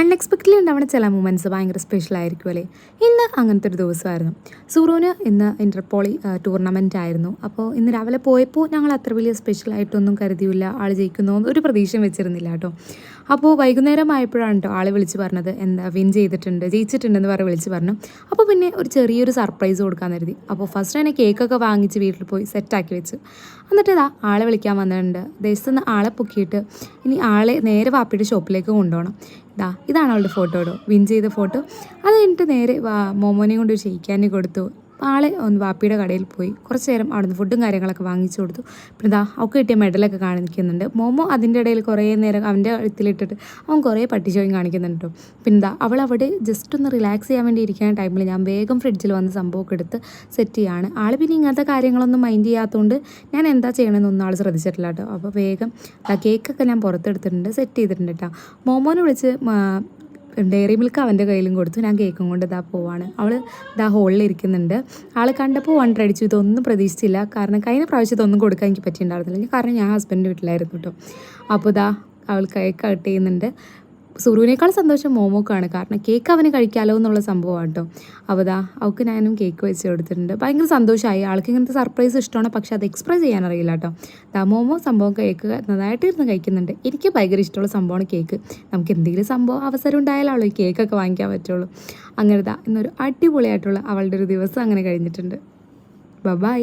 Unexpectedly ഉണ്ടാവുന്ന ചില movements ഭയങ്കര സ്പെഷ്യലായിരിക്കും അല്ലേ. ഇന്ന് അങ്ങനത്തെ ഒരു ദിവസമായിരുന്നു. സൂറുവിന് ഇന്ന് ഇൻ്റർപോളി ടൂർണമെൻ്റ് ആയിരുന്നു. അപ്പോൾ ഇന്ന് രാവിലെ പോയപ്പോൾ ഞങ്ങൾ അത്ര വലിയ സ്പെഷ്യലായിട്ടൊന്നും കരുതിയില്ല, ആൾ ജയിക്കുന്നോ ഒരു പ്രതീക്ഷയും വെച്ചിരുന്നില്ല കേട്ടോ. അപ്പോൾ വൈകുന്നേരം ആയപ്പോഴാണ് കേട്ടോ ആൾ വിളിച്ച് പറഞ്ഞത്, എന്താ വിൻ ചെയ്തിട്ടുണ്ട്, ജയിച്ചിട്ടുണ്ടെന്ന് പറഞ്ഞ് വിളിച്ച് പറഞ്ഞു. അപ്പോൾ പിന്നെ ഒരു ചെറിയൊരു സർപ്രൈസ് കൊടുക്കാൻ കരുതി. അപ്പോൾ ഫസ്റ്റ് തന്നെ കേക്കൊക്കെ വാങ്ങിച്ച് വീട്ടിൽ പോയി സെറ്റാക്കി വെച്ചു. എന്നിട്ട് ഇതാ ആളെ വിളിക്കാൻ വന്നിട്ടുണ്ട്. ദേശത്തുനിന്ന് ആളെ പൊക്കിയിട്ട് ഇനി ആളെ നേരെ വാപ്പിയുടെ ഷോപ്പിലേക്ക് കൊണ്ടുപോകണം. ഇതാണ് അവളുടെ ഫോട്ടോ ഇടോ, വിൻ ചെയ്ത ഫോട്ടോ. അത് കഴിഞ്ഞിട്ട് നേരെ മോമോനെയും കൊണ്ട് ഷെയ്ക്കാനെ കൊടുത്തു. ആളെ ഒന്ന് വാപ്പിയുടെ കടയിൽ പോയി കുറച്ച് നേരം അവിടുന്ന് ഫുഡും കാര്യങ്ങളൊക്കെ വാങ്ങിച്ചു കൊടുത്തു. പിന്നെ അവൾക്ക് കിട്ടിയ മെഡലൊക്കെ കാണിക്കുന്നുണ്ട്. മോമോ അതിൻ്റെ ഇടയിൽ കുറേ നേരം അവൻ്റെ കഴുത്തിലിട്ടിട്ട് അവൻ കുറേ പട്ടിച്ചോയും കാണിക്കുന്നുണ്ട് കേട്ടോ. പിന്നെ അവൾ അവിടെ ജസ്റ്റ് ഒന്ന് റിലാക്സ് ചെയ്യാൻ വേണ്ടി ഇരിക്കുന്ന ടൈമിൽ ഞാൻ വേഗം ഫ്രിഡ്ജിൽ വന്ന് സംഭവമൊക്കെ എടുത്ത് സെറ്റ് ചെയ്യാണ്. ആൾ പിന്നെ ഇങ്ങനത്തെ കാര്യങ്ങളൊന്നും മൈൻഡ് ചെയ്യാത്തതുകൊണ്ട് ഞാൻ എന്താ ചെയ്യണമെന്നൊന്നും ആൾ ശ്രദ്ധിച്ചിട്ടില്ല കേട്ടോ. അപ്പോൾ വേഗം കേക്കൊക്കെ ഞാൻ പുറത്തെടുത്തിട്ടുണ്ട്, സെറ്റ് ചെയ്തിട്ടുണ്ട് കേട്ടോ. മോമോനെ വിളിച്ച് ഡയറി മിൽക്ക് അവൻ്റെ കയ്യിലും കൊടുത്തു. ഞാൻ കേക്കും കൊണ്ട് പോവാണ്. അവൾ ഹോളിൽ ഇരിക്കുന്നുണ്ട്. ആൾ കണ്ടപ്പോൾ വണ്ടടിച്ചു. ഇതൊന്നും പ്രതീക്ഷിച്ചില്ല, കാരണം കഴിഞ്ഞ പ്രാവശ്യം ഇതൊന്നും കൊടുക്കാൻ എനിക്ക് പറ്റിയിട്ടുണ്ടായിരുന്നില്ല, കാരണം ഞാൻ ഹസ്ബൻഡിൻ്റെ വീട്ടിലായിരുന്നു കേട്ടോ. അപ്പോൾ അവൾ കേക്ക് കട്ട് ചെയ്യുന്നുണ്ട്. സുറുവിനേക്കാൾ സന്തോഷം മോമോക്കാണ്, കാരണം കേക്ക് അവന് കഴിക്കാമല്ലോ എന്നുള്ള സംഭവമാണ് കേട്ടോ. അപ്പോൾ അവൾക്ക് ഞാനും കേക്ക് വെച്ച് കൊടുത്തിട്ടുണ്ട്. ഭയങ്കര സന്തോഷമായി. ആൾക്ക് ഇങ്ങനത്തെ സർപ്രൈസ് ഇഷ്ടമാണ്, പക്ഷെ അത് എക്സ്പ്രസ് ചെയ്യാൻ അറിയില്ല കേട്ടോ. മോമോ സംഭവം കേക്ക് നന്നായിട്ട് ഇരുന്ന് കഴിക്കുന്നുണ്ട്. എനിക്ക് ഭയങ്കര ഇഷ്ടമുള്ള സംഭവമാണ് കേക്ക്. നമുക്ക് എന്തെങ്കിലും സംഭവം അവസരം ഉണ്ടായാലാണല്ലോ ഈ കേക്കൊക്കെ വാങ്ങിക്കാൻ പറ്റുള്ളൂ. അങ്ങനെ ഇന്നൊരു അടിപൊളിയായിട്ടുള്ള അവളുടെ ഒരു ദിവസം അങ്ങനെ കഴിഞ്ഞിട്ടുണ്ട്. ബൈ.